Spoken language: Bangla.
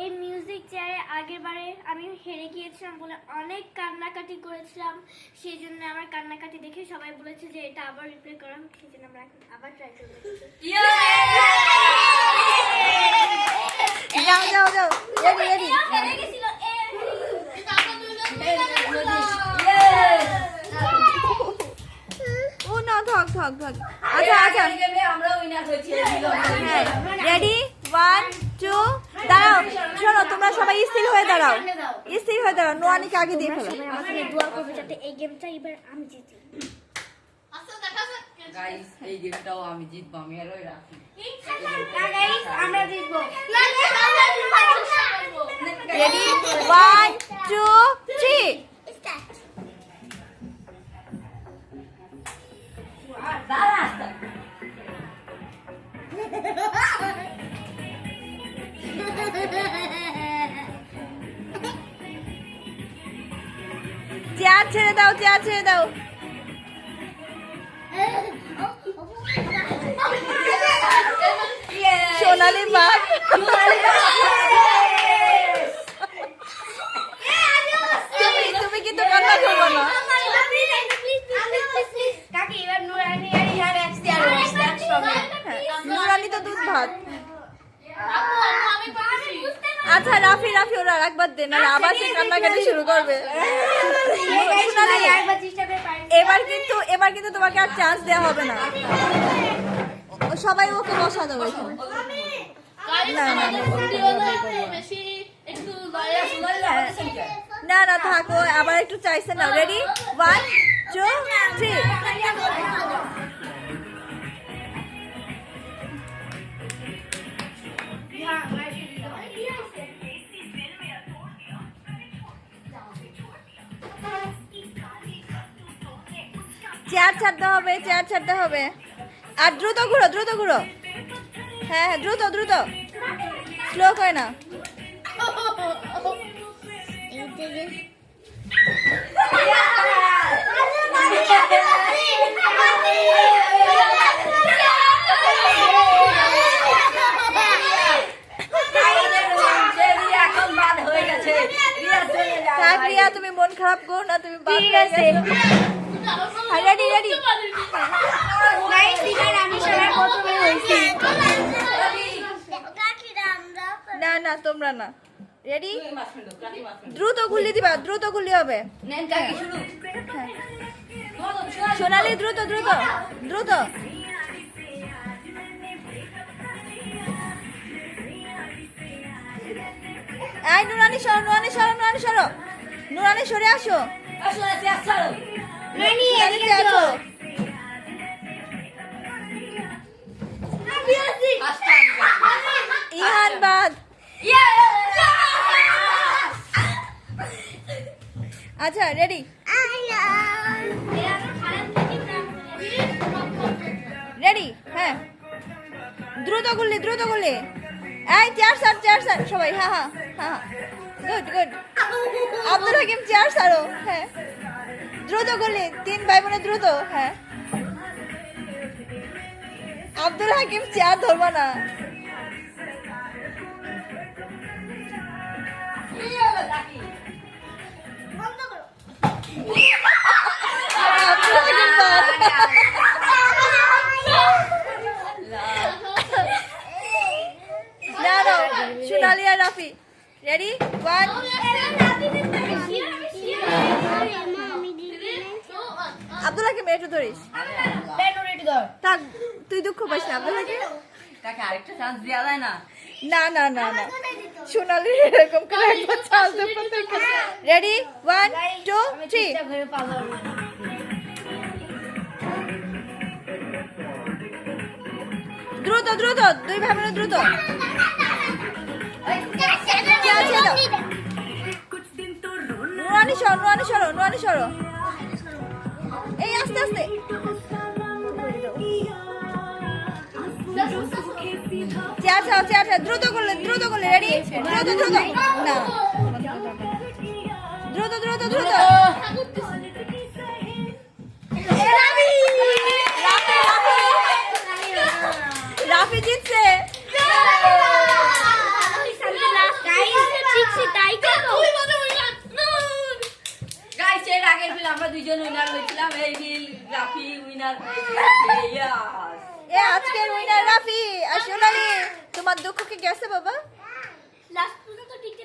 এই মিউজিক চেয়ারে আগেরবারে আমি হেরে গিয়েছিলাম বলে অনেক কান্নাকাটি করেছিলাম। সেই জন্য আমার কান্নাকাটি দেখে সবাই বলেছে যে এটা আবার রিপ্লে করা হোক, সেই জন্য আমরা এখন আবার ট্রাই করবো। যাও যাও যাও, রেডি রেডি। ও না, থাক থাক থাক। আচ্ছা আচ্ছা, হ্যাঁ রেডি, 1 2 দাঁড়াও। শোনো, তোমরা সবাই স্থির হয়ে দাঁড়াও, স্থির হয়ে দাঁড়াও। নোয়ানিকে আগে দিয়ে ফেলো। সবাই আমাকে নিয়ে দোয়া করবে যাতে এই গেমটা এবার আমি জিতি। গাইস, এই গেমটাও আমি জিতবো, আমি আর ওই রাখি। গাইস, আমরা জিতবো। রেডি, 1 2 3 চেয়ার ছেড়ে দাও, চেয়ার ছেড়ে দাও। সোনালি বাঘ, তুমি কিন্তু কান্না করবো না। নুরানি তো দুধ ভাত। আচ্ছা রাফি রাফি, ওরা একবার দে, না আবার সে কান্নাকাটি শুরু করবে। এবার কিন্তু তোমাকে আর চান্স দেওয়া হবে না। সবাই ওকে বসা দেবো এখানে। না না থাকো, আবার একটু চাইছে না। রেডি, 1 2 3 চেয়ার ছাড়তে হবে, চেয়ার ছাড়তে হবে। আর দ্রুত ঘুরো, দ্রুত ঘুরো। হ্যাঁ হ্যাঁ, দ্রুত দ্রুত, স্লো হয় না। রিয়া, তুমি মন খারাপ করো না, তুমি ঠিক আছে। Ready ready. আমি সবার প্রথমে হয়েছি। না না, তোমরা না। রেডি, দ্রুত খুললে দিবা, দ্রুত খুললে হবে। সোনালি দ্রুত দ্রুত দ্রুত। এই নুরানি সরো, নুরানি সরো, নুরানি সরো, নুরানি সরে আসো। ইহান বাদ। আচ্ছা রেডি, রেডি, হ্যাঁ দ্রুত করলে, দ্রুত করলে। এই চেয়ার স্যার, চেয়ার স্যার সবাই। হ্যাঁ হ্যাঁ হ্যাঁ, good good. Abdul Hakim chair স্যারও, হ্যাঁ দ্রুত করলে। 3 ভাই বোনে দ্রুত। হ্যাঁ আব্দুল হাকিম চেয়ার ধরবা না। সোনালি আর রাফি, রেডি, 1 আব্দুল হাকিম একটু ধরিস। থাক, তুই দুঃখ পাইস না আব্দুল হাকিম। আরেকটা চান্স দেওয়া যায় না? না না না না, সোনালি এরকম করে একবার চান্স দেব। রেডি, 1 2 3 দ্রুত দ্রুত, 2 ভাই বোনে দ্রুত। নুরানি সরো, নুরানি সরো, নুরানি সরো। এই আস্তে আস্তে। চেয়ার ছাড়ো, চেয়ার ছাড়ো, দ্রুত করলে, দ্রুত করলে। রেডি, দ্রুত দ্রুত। না, দ্রুত দ্রুত দ্রুত। রাফি জিতছে। দুইজন উইনার হয়েছিলাম, এই নীল রাফি উইনার। এ আজকের উইনার রাফি। আর সোনালি, তোমার দুঃখ কি গেছে বাবা? লাস্ট পর্যন্ত টিকতে